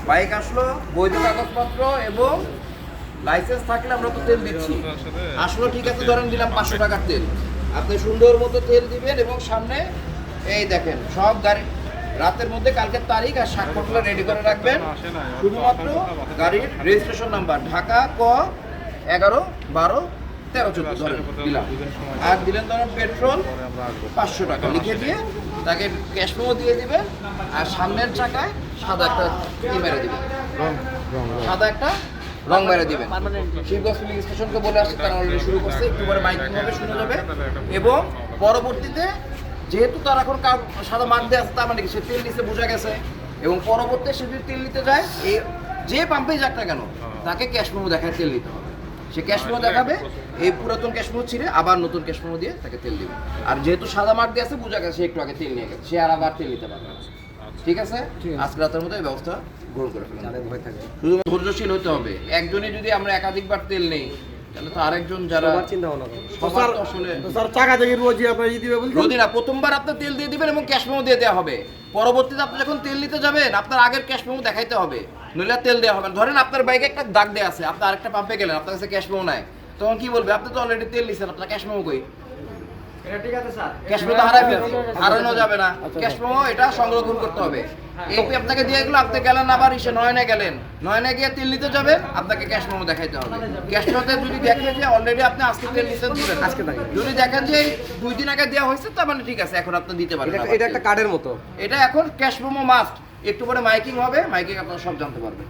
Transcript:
Bike আসলো, বৈধ কাগজপত্র এবং লাইসেন্স থাকলে আমরা তো তেল দিচ্ছি। আসলো ঠিক আছে, ধরেন দিলাম 500 টাকার তেল, আপনি সুন্দর মতো তেল দিবেন এবং সামনে এই দেখেন সব গাড়ি রাতের মধ্যে কালকের তারিখ আর স্বাক্ষরগুলো রেডি করে রাখবেন। শুধুমাত্র গাড়ির রেজিস্ট্রেশন নাম্বার ঢাকা ক 11 12 13 14 ধরেন দিলাম, আর দিলেন ধরেন পেট্রোল 500 টাকা লিখে দিয়ে তাকে ক্যাশ মেমো দিয়ে দিবেন। আর সামনের চাকায় সাদা একটা মেরে দিবেন, সাদা একটা রং মেরে দিবেন। শিবগঞ্জ ফিলিং স্টেশনকে বলে আসছে, তারা অলরেডি শুরু করছে, একটু পরে মাইকিং হবে, শুনে যাবে। এবং পরবর্তীতে যেহেতু তার এখন সাদা মার্ক দিয়ে আছে, তার মানে কি সে তেল নিচে বোঝা গেছে। এবং পরবর্তীতে সে যদি তেল নিতে যায়, এই যে পাম্পেই যাক না কেন তাকে ক্যাশ মেমো দেখায় তেল নিতে হবে। সে ক্যাশ মেমো দেখাবে, এই পুরাতন ক্যাশ মেমো ছিঁড়ে আবার নতুন ক্যাশ মেমো দিয়ে তাকে তেল দিবে। আর যেহেতু সাদা মার্ক দিয়ে আছে, বোঝা গেছে সে একটু আগে তেল নিয়ে গেছে, সে আর আবার তেল নিতে পারবে না। ঠিক আছে, আজকে রাতের মধ্যে এই ব্যবস্থা গ্রহণ করে ফেলুন। শুধু ধৈর্যশীল হতে হবে। একজনই যদি আমরা একাধিকবার তেল নেই, তাহলে তো আরেকজন যারা চিন্তা ভাবনা রোজি না, প্রথমবার আপনার তেল দিয়ে দিবেন এবং ক্যাশ মেমো দিয়ে দেওয়া হবে। পরবর্তীতে আপনি যখন তেল নিতে যাবেন, আপনার আগের ক্যাশ মেমো দেখাইতে হবে, নইলে তেল দেওয়া হবে না। ধরেন আপনার বাইকে একটা দাগ দেওয়া আছে, আপনি আরেকটা পাম্পে গেলেন, আপনার কাছে ক্যাশ মেমো নাই, তখন কি বলবে? আপনি তো অলরেডি তেল নিছেন, আপনার ক্যাশ মেমো কই? ক্যাশ মেমো তো হারানো যাবে না। ক্যাশ মেমো এটা সংরক্ষণ করতে হবে। এই আপনাকে দিয়ে গেলো, আপনি গেলেন আবার এসে নয়নে গেলেন, নয়নে গিয়ে তেল নিতে যাবেন, আপনাকে ক্যাশ মেমো দেখাইতে হবে। ক্যাশ মেমোতে যদি দেখেন যে অলরেডি আপনি আজকে তেল নিছেন, দিবেন আজকে। যদি দেখেন যে 2 দিন আগে দেওয়া হয়েছে, তার মানে ঠিক আছে, এখন আপনি দিতে পারেন। এটা একটা কার্ডের মতো, এটা এখন ক্যাশ মেমো মাস্ট। একটু পরে মাইকিং হবে, মাইকিং আপনারা সব জানতে পারবেন।